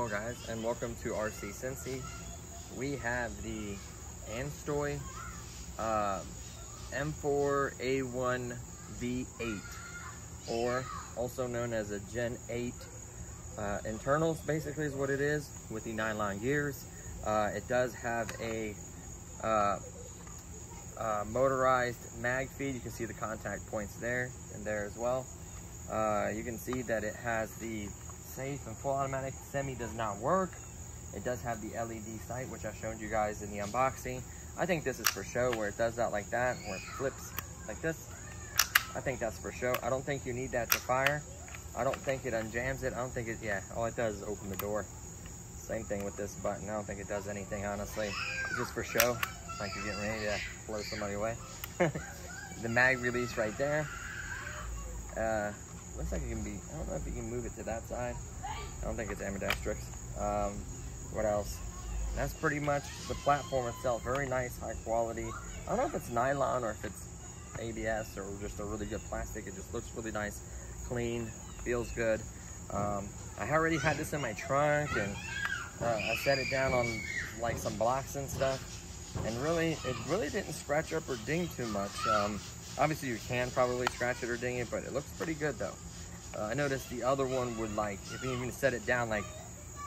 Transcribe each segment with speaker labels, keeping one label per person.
Speaker 1: Hello guys, and welcome to RC Cincy. We have the Anstoy M4A1v8, or also known as a Gen 8 internals, basically is what it is, with the nylon gears. It does have a motorized mag feed. You can see the contact points there and there as well. You can see that it has the safe and full automatic. Semi does not work. It does have the LED sight, which I showed you guys in the unboxing. I think this is for show, where it does that like that, where it flips like this. I think that's for show. I don't think you need that to fire. I don't think it unjams it. I don't think it, yeah, all it does is open the door. Same thing with this button. I don't think it does anything, honestly. It's just for show, like you're getting ready to blow somebody away. The mag release right there. Looks like it can be, I don't know if you can move it to that side. I don't think it's ambidextrous. What else? That's pretty much the platform itself. Very nice, high quality. I don't know if it's nylon or if it's ABS or just a really good plastic. It just looks really nice, clean, feels good. I already had this in my trunk, and I set it down on like some blocks and stuff, and really, it really didn't scratch up or ding too much. Obviously you can probably scratch it or ding it, but it looks pretty good though. I noticed the other one would, like, if you even set it down like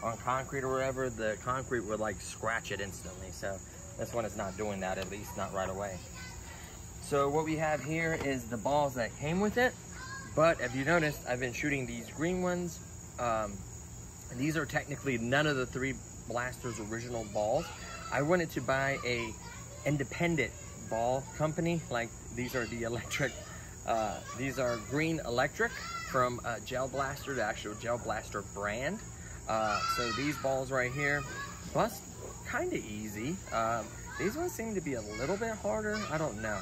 Speaker 1: on concrete or wherever, the concrete would like scratch it instantly. So this one is not doing that, at least not right away. So what we have here is the balls that came with it. But if you noticed, I've been shooting these green ones. And these are technically none of the three blasters' original balls. I wanted to buy a independent ball company. Like, these are the electric, these are green electric from Gel Blaster, the actual Gel Blaster brand. So these balls right here bust kind of easy. These ones seem to be a little bit harder. I don't know.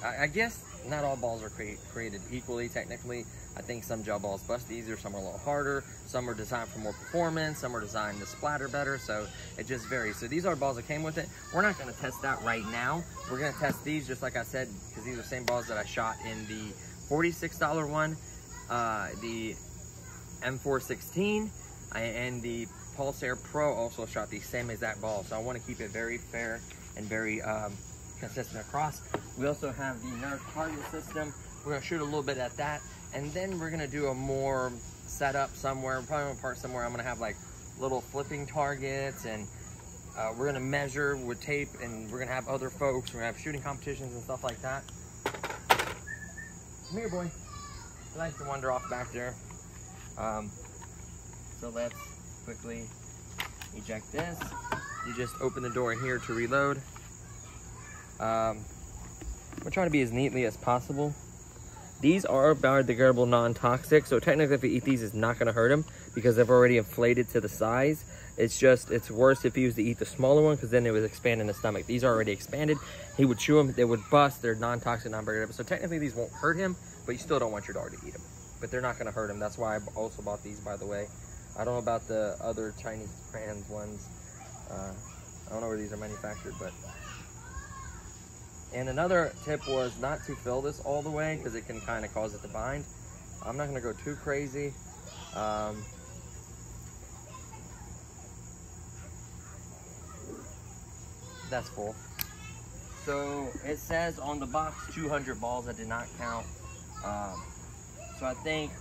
Speaker 1: I guess not all balls are created equally, technically. I think some gel balls bust easier, some are a little harder, some are designed for more performance, some are designed to splatter better, so it just varies. So these are balls that came with it. We're not going to test that right now. We're going to test these, just like I said, because these are the same balls that I shot in the $46 one, the M416, and the Pulsar Pro also shot the same exact ball. So I want to keep it very fair and very consistent across. We also have the Nerf target system. We're going to shoot a little bit at that, and then we're going to do a more setup somewhere, probably on a part somewhere. I'm going to have like little flipping targets, and we're going to measure with tape, and we're going to have other folks. We're going to have shooting competitions and stuff like that. Come here, boy. He likes to wander off back there. So let's quickly eject this. You just open the door here to reload. We're trying to be as neatly as possible. These are biodegradable, non-toxic, so technically if you eat these, it's not going to hurt them because they've already inflated to the size. It's just, it's worse if you was to eat the smaller one, because then it would expand in the stomach. These are already expanded. He would chew them, they would bust. They're non-toxic, non-biodegradable, so technically these won't hurt him, but you still don't want your dog to eat them. But they're not going to hurt him. That's why I also bought these, by the way. I don't know about the other Chinese brand ones. I don't know where these are manufactured, but... And another tip was not to fill this all the way, because it can kind of cause it to bind. I'm not going to go too crazy. That's full. So it says on the box 200 balls. I did not count. So I think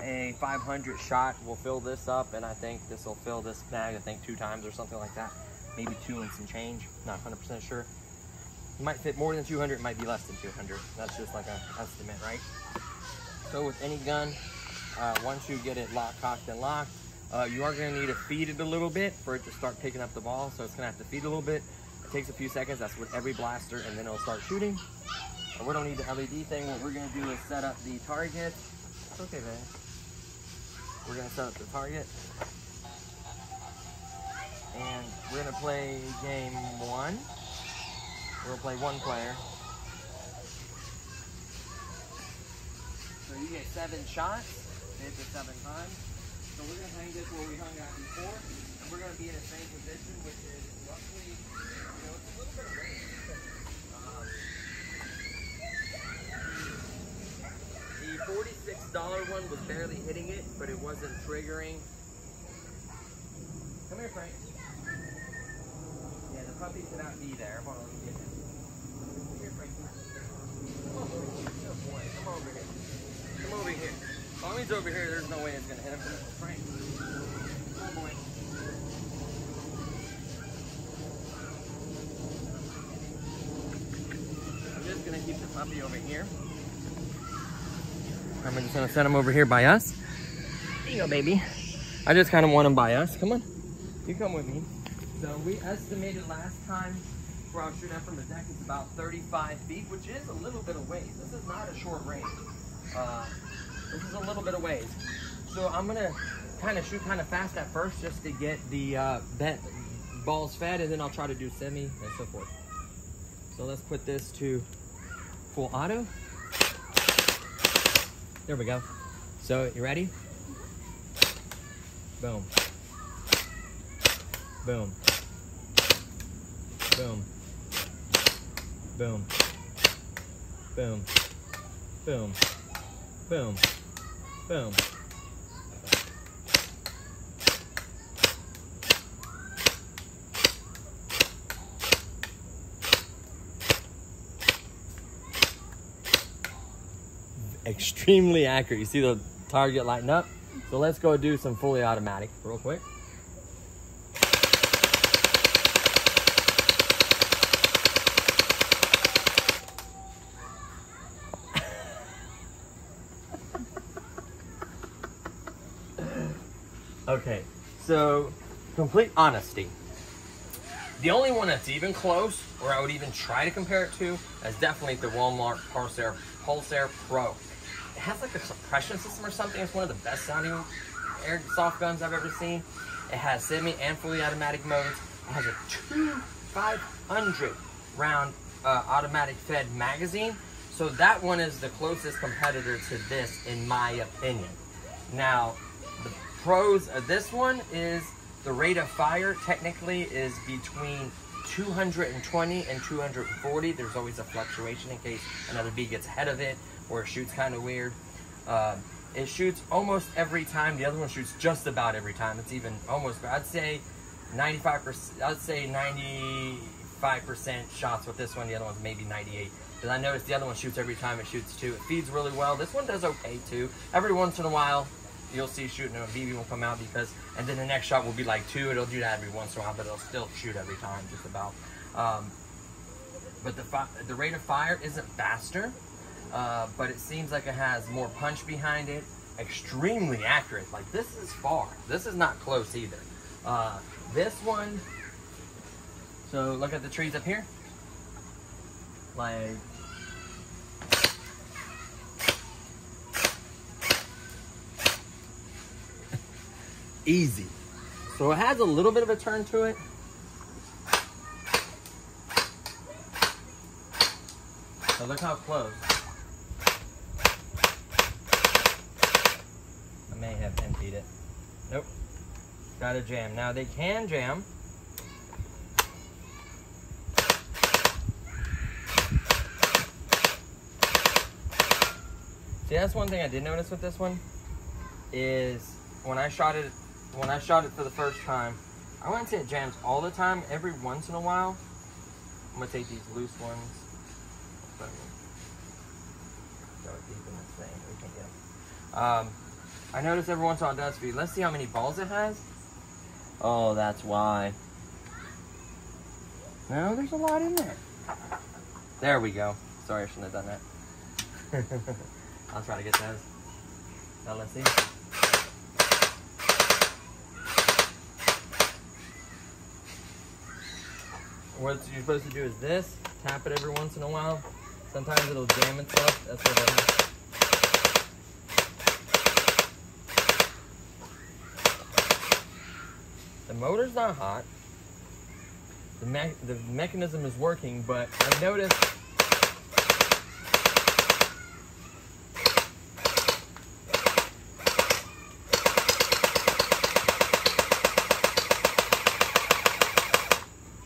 Speaker 1: a 500 shot will fill this up, and I think this will fill this bag, I think 2 times or something like that. Maybe 2 and some change. Not 100% sure. It might fit more than 200, it might be less than 200. That's just like an estimate, right? So with any gun, once you get it locked, cocked, and locked, you are going to need to feed it a little bit for it to start picking up the ball. So it's going to have to feed a little bit. It takes a few seconds. That's with every blaster, and then it'll start shooting. And we don't need the LED thing. What we're going to do is set up the target. It's okay, man. We're going to set up the target. And we're going to play game 1. We'll play 1 player. So you get 7 shots, hit it 7 times. So we're gonna hang this where we hung out before, and we're gonna be in the same position, which is roughly, you know, it's a little bit of range. The $46 one was barely hitting it, but it wasn't triggering. Frank. Yeah, the puppy cannot be there. Hold on, let me get him. Come here, Frank. Come on, boy. Good boy. Come over here. Come over here. As long as he's over here, there's no way it's going to hit him. Frank. Come on, boy. I'm just going to keep the puppy over here. I'm just going to set him over here by us. There you go, baby. I just kind of want him by us. Come on. You come with me. So we estimated last time for our shooting from the deck, it's about 35 feet, which is a little bit of ways. This is not a short range. This is a little bit of ways. So I'm going to kind of shoot kind of fast at first just to get the balls fed, and then I'll try to do semi and so forth. So let's put this to full auto. There we go. So you ready? Boom. Boom. Boom. Boom. Boom. Boom. Boom. Boom. Extremely accurate. You see the target lighten up? So let's go do some fully automatic real quick. Okay, so complete honesty. The only one that's even close, or I would even try to compare it to, is definitely the Walmart Pulsar Pro. It has like a suppression system or something. It's one of the best sounding airsoft guns I've ever seen. It has semi and fully automatic modes. It has a 500 round automatic fed magazine. So that one is the closest competitor to this in my opinion. Now, the pros of this one is the rate of fire technically is between 220 and 240. There's always a fluctuation in case another bee gets ahead of it or it shoots kind of weird. It shoots almost every time. The other one shoots just about every time. It's even almost, I'd say 95%, I'd say 95% shots with this one. The other one's maybe 98. Because I noticed the other one shoots every time it shoots too. It feeds really well. This one does okay too. Every once in a while, you'll see shooting and a BB will come out because, and then the next shot will be like 2. It'll do that every once in a while, but it'll still shoot every time, just about. But the rate of fire isn't faster, but it seems like it has more punch behind it. Extremely accurate. Like, this is far. This is not close either. This one, so look at the trees up here. Like, easy. So it has a little bit of a turn to it. So look how close. I may have emptied it. Nope. Got to jam. Now they can jam. See, that's one thing I did notice with this one is when I shot it for the first time, I wouldn't say it jams all the time. Every once in a while, I'm gonna take these loose ones. Throw it deep in this thing. We can get them. I noticed every once in a while it does feed. Let's see how many balls it has. Oh, that's why. No, there's a lot in there. There we go. Sorry, I shouldn't have done that. I'll try to get those. Now let's see. What you're supposed to do is this, tap it every once in a while. Sometimes it'll jam itself. That's what that is. The motor's not hot. The mechanism is working, but I've noticed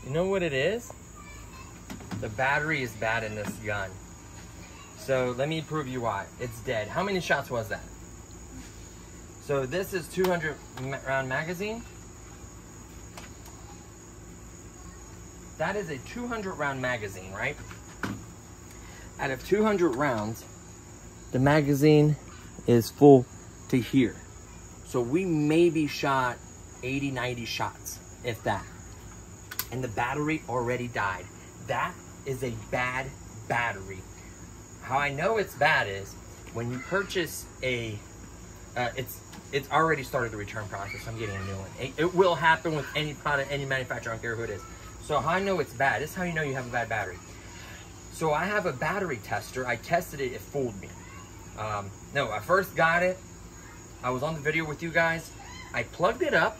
Speaker 1: you know what it is? The battery is bad in this gun. So let me prove you why. It's dead. How many shots was that? So this is 200 round magazine. that is a 200 round magazine, right? Out of 200 rounds, the magazine is full to here. So we maybe shot 80, 90 shots, if that. And the battery already died. That is a bad battery. How I know it's bad is when you purchase a, it's already started the return process. I'm getting a new one. It will happen with any product, any manufacturer, I don't care who it is. So how I know it's bad, this is how you know you have a bad battery. So I have a battery tester. I tested it, it fooled me. No, I first got it. I was on the video with you guys. I plugged it up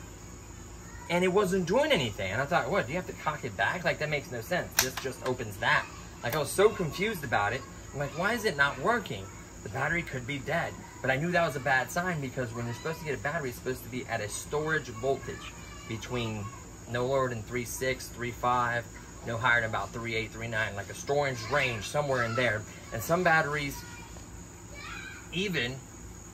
Speaker 1: and it wasn't doing anything. And I thought, what, do you have to cock it back? Like, that makes no sense. This just opens that. Like, I was so confused about it. I'm like, why is it not working? The battery could be dead. But I knew that was a bad sign because when you're supposed to get a battery, it's supposed to be at a storage voltage between no lower than 3.6, 3.5, no higher than about 3.8, 3.9, like a storage range somewhere in there. And some batteries even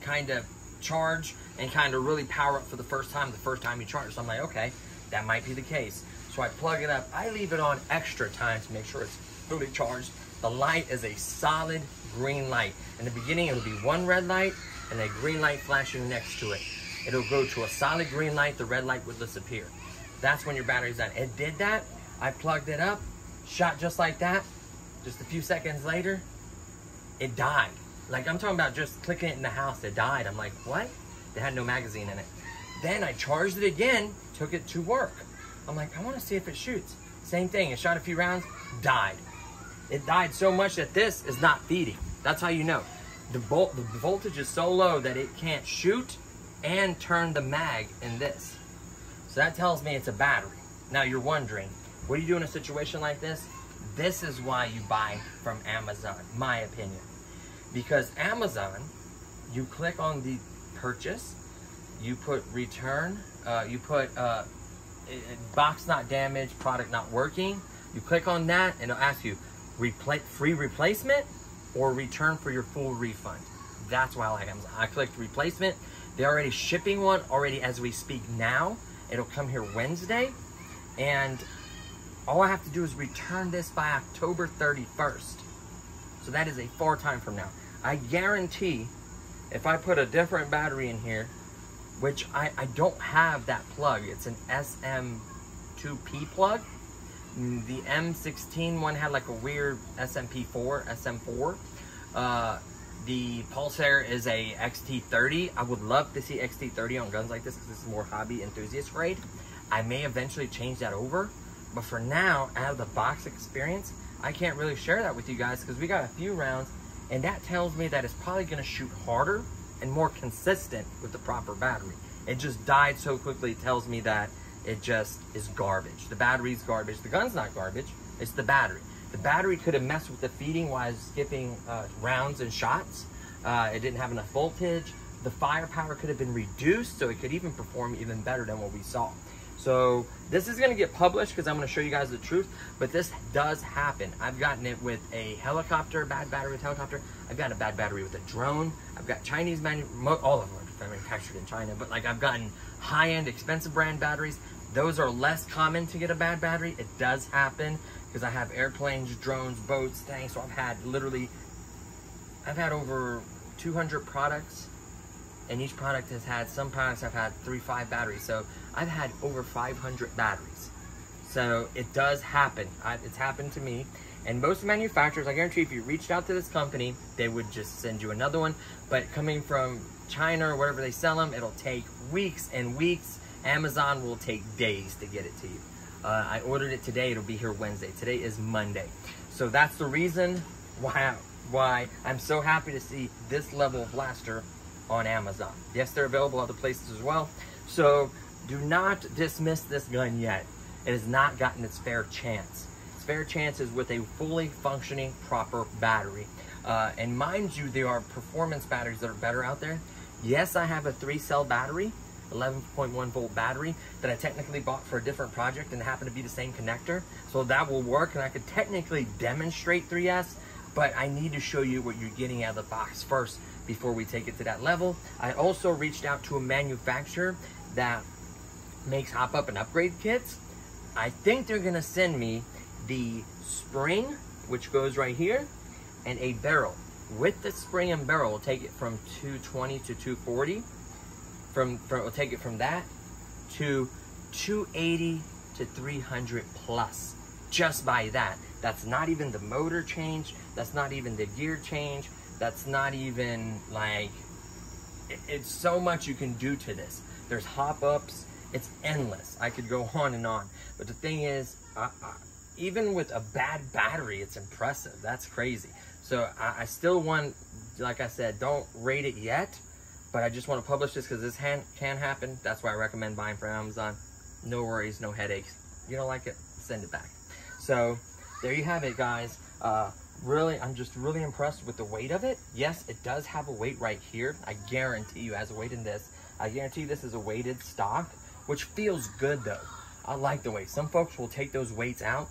Speaker 1: kind of charge and kind of really power up for the first time you charge. So I'm like, okay, that might be the case. So I plug it up. I leave it on extra time to make sure it's fully charged. The light is a solid green light. In the beginning, it'll be one red light and a green light flashing next to it. It'll go to a solid green light, the red light will disappear. That's when your battery's done. It did that. I plugged it up, shot just like that. Just a few seconds later, it died. Like, I'm talking about just clicking it in the house, it died. I'm like, what? It had no magazine in it. Then I charged it again, took it to work. I'm like, I want to see if it shoots. Same thing, it shot a few rounds, died. It died so much that this is not feeding. That's how you know. The voltage is so low that it can't shoot and turn the mag in this. So that tells me it's a battery. Now you're wondering, what do you do in a situation like this? This is why you buy from Amazon, my opinion. Because Amazon, you click on the purchase, you put return, you put box not damaged, product not working. You click on that and it'll ask you free replacement or return for your full refund. That's why I like Amazon. I clicked replacement. They're already shipping one already as we speak now. It'll come here Wednesday. And all I have to do is return this by October 31st. So that is a far time from now. I guarantee if I put a different battery in here, which I don't have that plug. It's an SM2P plug. The M16 one had like a weird SM4. The Pulsar is a XT30. I would love to see XT30 on guns like this because this is more hobby enthusiast grade. I may eventually change that over. But for now, out of the box experience, I can't really share that with you guys because we got a few rounds and that tells me that it's probably going to shoot harder and more consistent with the proper battery. It just died so quickly, it tells me that it just is garbage. The battery's garbage. The gun's not garbage, it's the battery. The battery could have messed with the feeding while I was skipping rounds and shots. It didn't have enough voltage. The firepower could have been reduced so it could even perform even better than what we saw. So this is gonna get published because I'm gonna show you guys the truth, but this does happen. I've gotten it with a helicopter, bad battery with helicopter. I've got a bad battery with a drone. I've got Chinese, all of them are manufactured in China, but like I've gotten high-end, expensive brand batteries. Those are less common to get a bad battery. It does happen because I have airplanes, drones, boats, things. So I've had over 200 products. And each product has had, some products have had 3-5 batteries. So I've had over 500 batteries. So it does happen. It's happened to me. And most manufacturers, I guarantee if you reached out to this company, they would just send you another one. But coming from China or wherever they sell them, it'll take weeks and weeks. Amazon will take days to get it to you. I ordered it today, it'll be here Wednesday. Today is Monday. So that's the reason why I'm so happy to see this level of blaster on Amazon. Yes, they're available other places as well. So do not dismiss this gun yet. It has not gotten its fair chance. Its fair chance is with a fully functioning, proper battery. And mind you, there are performance batteries that are better out there. Yes, I have a 3-cell battery, 11.1 volt battery that I technically bought for a different project and happened to be the same connector. So that will work and I could technically demonstrate 3S, but I need to show you what you're getting out of the box first before we take it to that level. I also reached out to a manufacturer that makes hop up and upgrade kits. I think they're gonna send me the spring, which goes right here, and a barrel. With the spring and barrel, we'll take it from 220 to 240. We'll take it from that to 280 to 300 plus. Just by that. That's not even the motor change. That's not even the gear change. That's not even like, it's so much you can do to this. There's hop ups. It's endless. I could go on and on. But the thing is, even with a bad battery, it's impressive. That's crazy. So I still want, like I said, don't rate it yet, but I just want to publish this because this can happen. That's why I recommend buying from Amazon. No worries, no headaches. You don't like it, send it back. So there you have it, guys. Really, I'm just really impressed with the weight of it. Yes, it does have a weight right here. I guarantee you it has a weight in this. I guarantee this is a weighted stock, which feels good though. I like the weight. Some folks will take those weights out.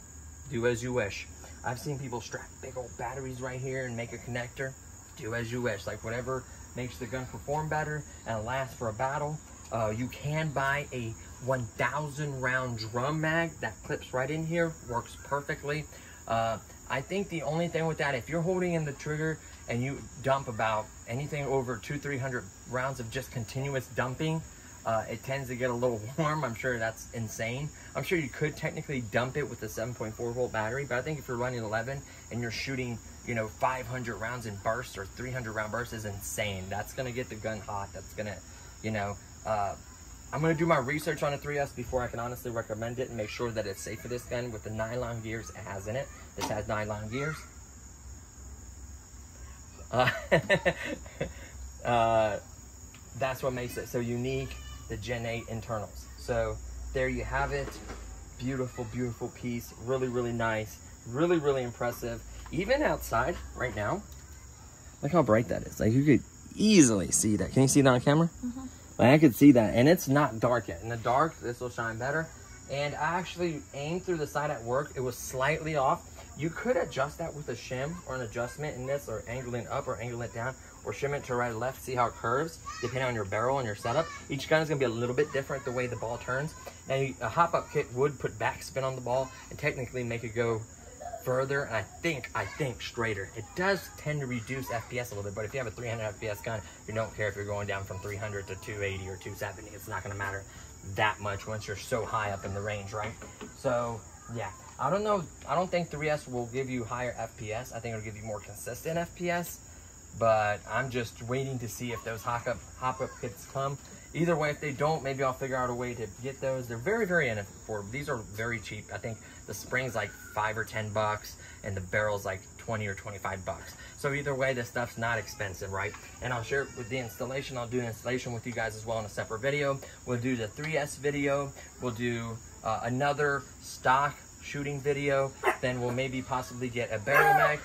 Speaker 1: Do as you wish. I've seen people strap big old batteries right here and make a connector. Do as you wish. Like whatever makes the gun perform better and last for a battle. You can buy a 1,000 round drum mag that clips right in here. Works perfectly. I think the only thing with that, if you're holding in the trigger and you dump about anything over 200-300 rounds of just continuous dumping, it tends to get a little warm. I'm sure that's insane. I'm sure you could technically dump it with a 7.4 volt battery, but I think if you're running 11 and you're shooting, you know, 500 rounds in bursts or 300 round bursts is insane. That's gonna get the gun hot. That's gonna, you know, I'm gonna do my research on a 3S before I can honestly recommend it and make sure that it's safe for this gun with the nylon gears it has in it. This has nylon gears. That's what makes it so unique, the Gen 8 internals. So there you have it. Beautiful, beautiful piece. Really, really nice. Really, really impressive. Even outside right now, look how bright that is. Like you could easily see that. Can you see that on camera? Mm-hmm. Like I could see that, and it's not dark yet. In the dark, this will shine better. And I actually aimed through the side at work. It was slightly off. You could adjust that with a shim or an adjustment in this, or angle it up or angle it down, or shim it to right or left. See how it curves depending on your barrel and your setup. Each gun is going to be a little bit different the way the ball turns. Now a hop-up kit would put backspin on the ball and technically make it go further, and I think straighter. It does tend to reduce FPS a little bit, but if you have a 300 FPS gun, you don't care if you're going down from 300 to 280 or 270. It's not going to matter that much once you're so high up in the range, right? So yeah, I don't know. I don't think 3S will give you higher FPS. I think it'll give you more consistent FPS, but I'm just waiting to see if those hop-up kits come. Either way, if they don't, maybe I'll figure out a way to get those. They're very, very affordable. These are very cheap. I think the spring's like $5 or $10, and the barrel's like 20 or 25 bucks. So either way, this stuff's not expensive, right? And I'll share it with the installation. I'll do an installation with you guys as well in a separate video. We'll do the 3S video. We'll do another stock shooting video. Then we'll maybe possibly get a barrel mag.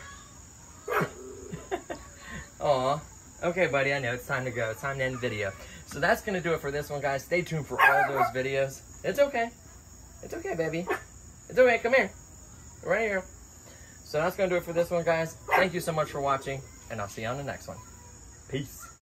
Speaker 1: Aw. Okay, buddy, I know it's time to go. It's time to end the video. So that's going to do it for this one, guys. Stay tuned for all those videos. It's okay. It's okay, baby. It's okay. Come here. Right here. So that's going to do it for this one, guys. Thank you so much for watching, and I'll see you on the next one. Peace.